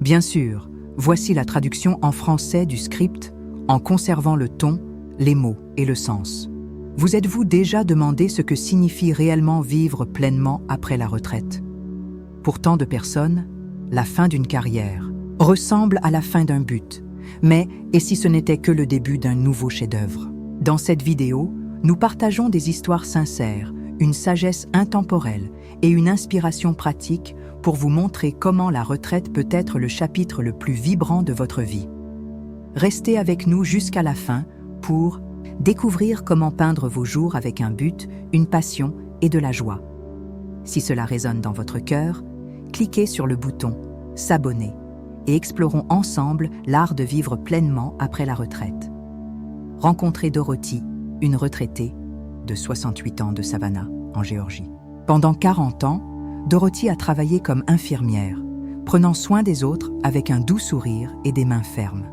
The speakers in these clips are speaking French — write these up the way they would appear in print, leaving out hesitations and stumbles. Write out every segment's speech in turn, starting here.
Bien sûr, voici la traduction en français du script en conservant le ton, les mots et le sens. Vous êtes-vous déjà demandé ce que signifie réellement vivre pleinement après la retraite? Pour tant de personnes, la fin d'une carrière ressemble à la fin d'un but. Mais, et si ce n'était que le début d'un nouveau chef-d'œuvre? Dans cette vidéo, nous partageons des histoires sincères, une sagesse intemporelle et une inspiration pratique pour vous montrer comment la retraite peut être le chapitre le plus vibrant de votre vie. Restez avec nous jusqu'à la fin pour découvrir comment peindre vos jours avec un but, une passion et de la joie. Si cela résonne dans votre cœur, cliquez sur le bouton « S'abonner » et explorons ensemble l'art de vivre pleinement après la retraite. Rencontrez Dorothy, une retraitée de 68 ans de Savannah, en Géorgie. Pendant 40 ans, Dorothy a travaillé comme infirmière, prenant soin des autres avec un doux sourire et des mains fermes.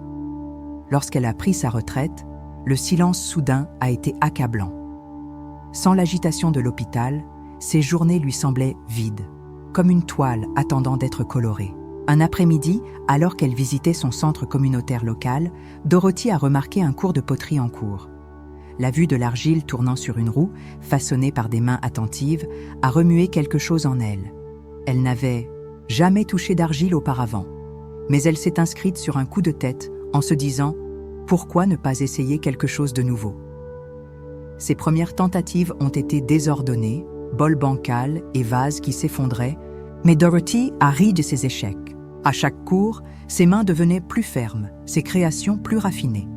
Lorsqu'elle a pris sa retraite, le silence soudain a été accablant. Sans l'agitation de l'hôpital, ses journées lui semblaient vides, comme une toile attendant d'être colorée. Un après-midi, alors qu'elle visitait son centre communautaire local, Dorothy a remarqué un cours de poterie en cours. La vue de l'argile tournant sur une roue, façonnée par des mains attentives, a remué quelque chose en elle. Elle n'avait jamais touché d'argile auparavant, mais elle s'est inscrite sur un coup de tête en se disant « Pourquoi ne pas essayer quelque chose de nouveau ?» Ses premières tentatives ont été désordonnées, bols bancals et vases qui s'effondraient, mais Dorothy a ri de ses échecs. À chaque cours, ses mains devenaient plus fermes, ses créations plus raffinées.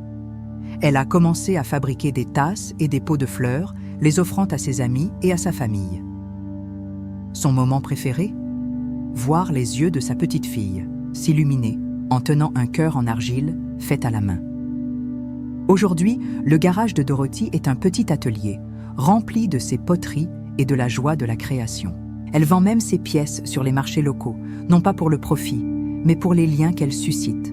Elle a commencé à fabriquer des tasses et des pots de fleurs, les offrant à ses amis et à sa famille. Son moment préféré? Voir les yeux de sa petite fille s'illuminer en tenant un cœur en argile fait à la main. Aujourd'hui, le garage de Dorothy est un petit atelier, rempli de ses poteries et de la joie de la création. Elle vend même ses pièces sur les marchés locaux, non pas pour le profit, mais pour les liens qu'elle suscite.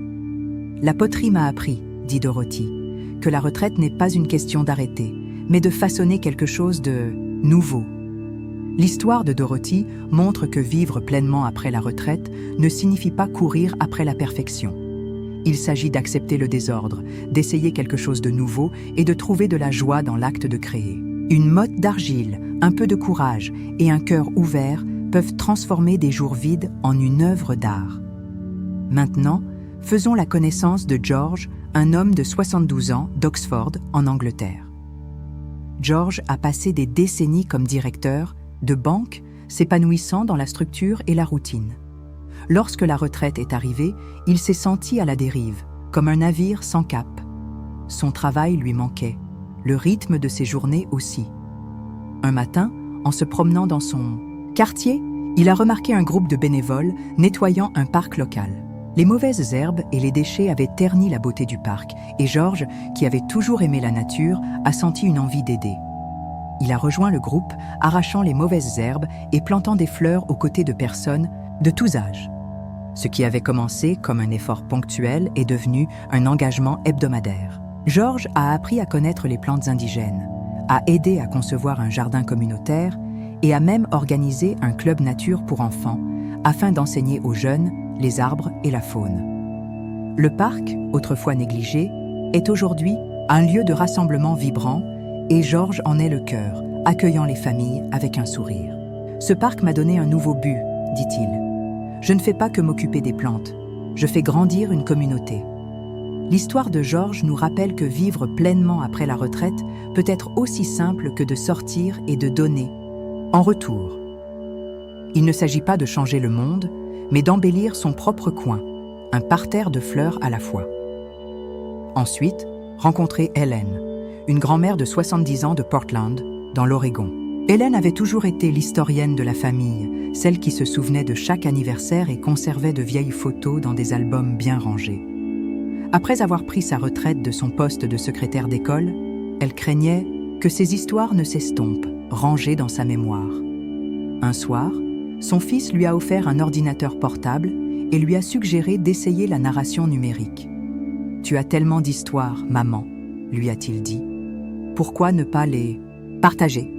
La poterie m'a appris, dit Dorothy, que la retraite n'est pas une question d'arrêter, mais de façonner quelque chose de nouveau. L'histoire de Dorothy montre que vivre pleinement après la retraite ne signifie pas courir après la perfection. Il s'agit d'accepter le désordre, d'essayer quelque chose de nouveau et de trouver de la joie dans l'acte de créer. Une motte d'argile, un peu de courage et un cœur ouvert peuvent transformer des jours vides en une œuvre d'art. Maintenant, faisons la connaissance de George, un homme de 72 ans d'Oxford, en Angleterre. George a passé des décennies comme directeur de banque, s'épanouissant dans la structure et la routine. Lorsque la retraite est arrivée, il s'est senti à la dérive, comme un navire sans cap. Son travail lui manquait, le rythme de ses journées aussi. Un matin, en se promenant dans son quartier, il a remarqué un groupe de bénévoles nettoyant un parc local. Les mauvaises herbes et les déchets avaient terni la beauté du parc, et George, qui avait toujours aimé la nature, a senti une envie d'aider. Il a rejoint le groupe, arrachant les mauvaises herbes et plantant des fleurs aux côtés de personnes de tous âges. Ce qui avait commencé comme un effort ponctuel est devenu un engagement hebdomadaire. George a appris à connaître les plantes indigènes, a aidé à concevoir un jardin communautaire et a même organisé un club nature pour enfants afin d'enseigner aux jeunes les arbres et la faune. Le parc, autrefois négligé, est aujourd'hui un lieu de rassemblement vibrant et George en est le cœur, accueillant les familles avec un sourire. « Ce parc m'a donné un nouveau but, dit-il. Je ne fais pas que m'occuper des plantes, je fais grandir une communauté. » L'histoire de George nous rappelle que vivre pleinement après la retraite peut être aussi simple que de sortir et de donner. En retour, il ne s'agit pas de changer le monde, mais d'embellir son propre coin, un parterre de fleurs à la fois. Ensuite, rencontrer Helen, une grand-mère de 70 ans de Portland, dans l'Oregon. Helen avait toujours été l'historienne de la famille, celle qui se souvenait de chaque anniversaire et conservait de vieilles photos dans des albums bien rangés. Après avoir pris sa retraite de son poste de secrétaire d'école, elle craignait que ces histoires ne s'estompent, rangées dans sa mémoire. Un soir, son fils lui a offert un ordinateur portable et lui a suggéré d'essayer la narration numérique. « Tu as tellement d'histoires, maman », lui a-t-il dit. « Pourquoi ne pas les partager ?»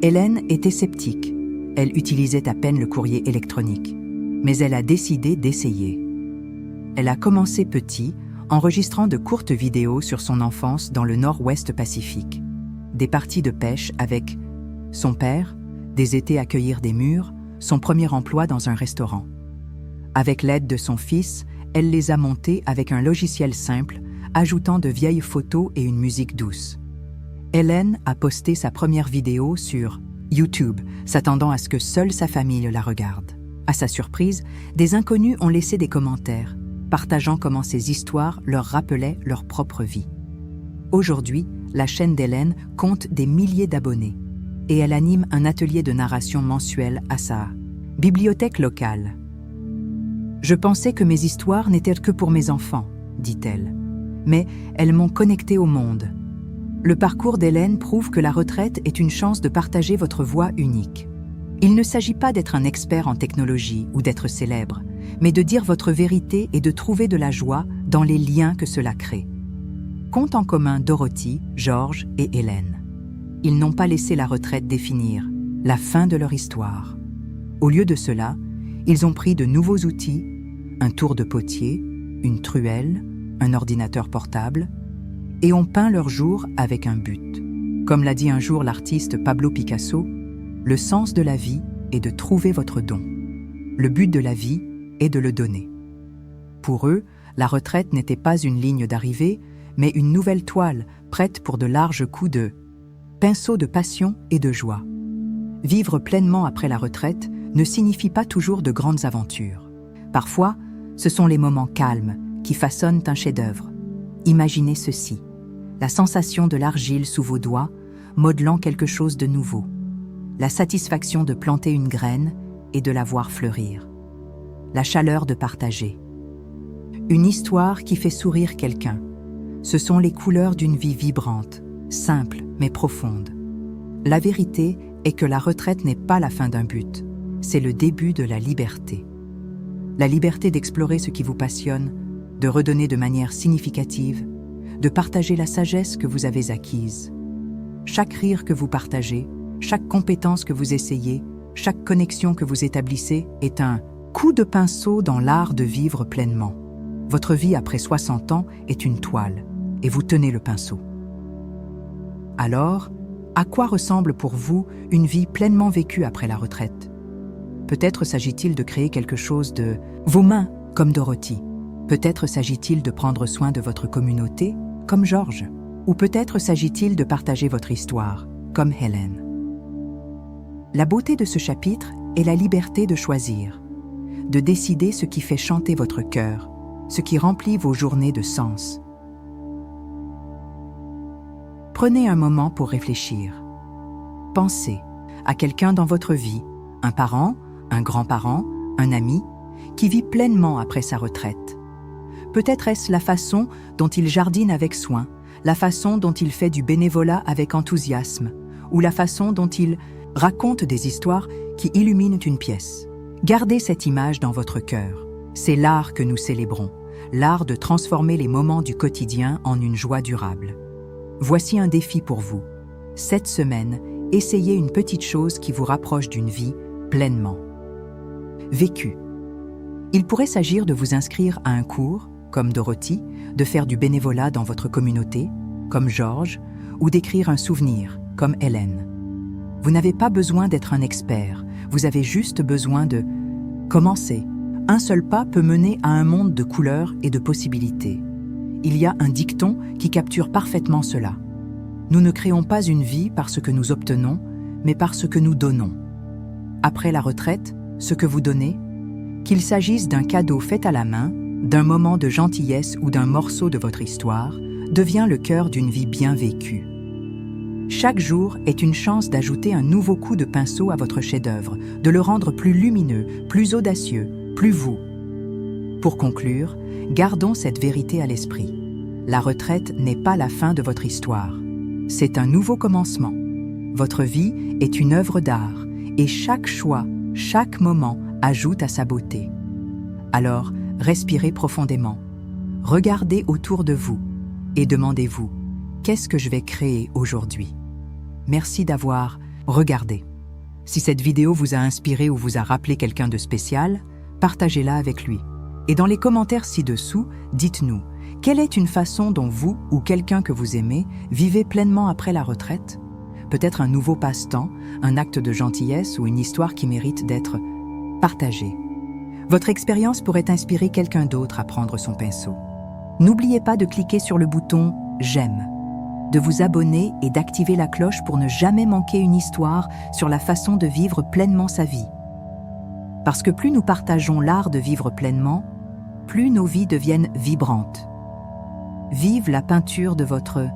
Hélène était sceptique. Elle utilisait à peine le courrier électronique. Mais elle a décidé d'essayer. Elle a commencé petit, enregistrant de courtes vidéos sur son enfance dans le nord-ouest Pacifique. Des parties de pêche avec son père, des étés à cueillir des mûres, son premier emploi dans un restaurant. Avec l'aide de son fils, elle les a montées avec un logiciel simple, ajoutant de vieilles photos et une musique douce. Hélène a posté sa première vidéo sur YouTube, s'attendant à ce que seule sa famille la regarde. À sa surprise, des inconnus ont laissé des commentaires, partageant comment ces histoires leur rappelaient leur propre vie. Aujourd'hui, la chaîne d'Hélène compte des milliers d'abonnés et elle anime un atelier de narration mensuel à sa bibliothèque locale. « Je pensais que mes histoires n'étaient que pour mes enfants, dit-elle, mais elles m'ont connectée au monde. Le parcours d'Hélène prouve que la retraite est une chance de partager votre voix unique. Il ne s'agit pas d'être un expert en technologie ou d'être célèbre, mais de dire votre vérité et de trouver de la joie dans les liens que cela crée. » Comptent en commun Dorothy, Georges et Hélène. Ils n'ont pas laissé la retraite définir la fin de leur histoire. Au lieu de cela, ils ont pris de nouveaux outils, un tour de potier, une truelle, un ordinateur portable, et ont peint leur jour avec un but. Comme l'a dit un jour l'artiste Pablo Picasso, le sens de la vie est de trouver votre don. Le but de la vie est de le donner. Pour eux, la retraite n'était pas une ligne d'arrivée, mais une nouvelle toile prête pour de larges coups de pinceau de passion et de joie. Vivre pleinement après la retraite ne signifie pas toujours de grandes aventures. Parfois, ce sont les moments calmes qui façonnent un chef-d'œuvre. Imaginez ceci, la sensation de l'argile sous vos doigts, modelant quelque chose de nouveau. La satisfaction de planter une graine et de la voir fleurir. La chaleur de partager. Une histoire qui fait sourire quelqu'un. Ce sont les couleurs d'une vie vibrante, simple mais profonde. La vérité est que la retraite n'est pas la fin d'un but, c'est le début de la liberté. La liberté d'explorer ce qui vous passionne, de redonner de manière significative, de partager la sagesse que vous avez acquise. Chaque rire que vous partagez, chaque compétence que vous essayez, chaque connexion que vous établissez est un coup de pinceau dans l'art de vivre pleinement. Votre vie après 60 ans est une toile, et vous tenez le pinceau. Alors, à quoi ressemble pour vous une vie pleinement vécue après la retraite? Peut-être s'agit-il de créer quelque chose de vos mains, comme Dorothy. Peut-être s'agit-il de prendre soin de votre communauté, comme Georges. Ou peut-être s'agit-il de partager votre histoire, comme Hélène. La beauté de ce chapitre est la liberté de choisir, de décider ce qui fait chanter votre cœur, ce qui remplit vos journées de sens. Prenez un moment pour réfléchir. Pensez à quelqu'un dans votre vie, un parent, un grand-parent, un ami, qui vit pleinement après sa retraite. Peut-être est-ce la façon dont il jardine avec soin, la façon dont il fait du bénévolat avec enthousiasme, ou la façon dont il raconte des histoires qui illuminent une pièce. Gardez cette image dans votre cœur. C'est l'art que nous célébrons, l'art de transformer les moments du quotidien en une joie durable. Voici un défi pour vous. Cette semaine, essayez une petite chose qui vous rapproche d'une vie pleinement vécue. Il pourrait s'agir de vous inscrire à un cours, comme Dorothy, de faire du bénévolat dans votre communauté, comme Georges, ou d'écrire un souvenir, comme Hélène. Vous n'avez pas besoin d'être un expert, vous avez juste besoin de commencer. Un seul pas peut mener à un monde de couleurs et de possibilités. Il y a un dicton qui capture parfaitement cela. Nous ne créons pas une vie par ce que nous obtenons, mais par ce que nous donnons. Après la retraite, ce que vous donnez, qu'il s'agisse d'un cadeau fait à la main, d'un moment de gentillesse ou d'un morceau de votre histoire, devient le cœur d'une vie bien vécue. Chaque jour est une chance d'ajouter un nouveau coup de pinceau à votre chef-d'œuvre, de le rendre plus lumineux, plus audacieux, plus vous. Pour conclure, gardons cette vérité à l'esprit. La retraite n'est pas la fin de votre histoire. C'est un nouveau commencement. Votre vie est une œuvre d'art et chaque choix, chaque moment ajoute à sa beauté. Alors, respirez profondément. Regardez autour de vous et demandez-vous « Qu'est-ce que je vais créer aujourd'hui ?» Merci d'avoir regardé. Si cette vidéo vous a inspiré ou vous a rappelé quelqu'un de spécial, partagez-la avec lui. Et dans les commentaires ci-dessous, dites-nous, quelle est une façon dont vous ou quelqu'un que vous aimez vivez pleinement après la retraite? Peut-être un nouveau passe-temps, un acte de gentillesse ou une histoire qui mérite d'être partagée. Votre expérience pourrait inspirer quelqu'un d'autre à prendre son pinceau. N'oubliez pas de cliquer sur le bouton « J'aime », de vous abonner et d'activer la cloche pour ne jamais manquer une histoire sur la façon de vivre pleinement sa vie. Parce que plus nous partageons l'art de vivre pleinement, plus nos vies deviennent vibrantes. Vive la peinture de votre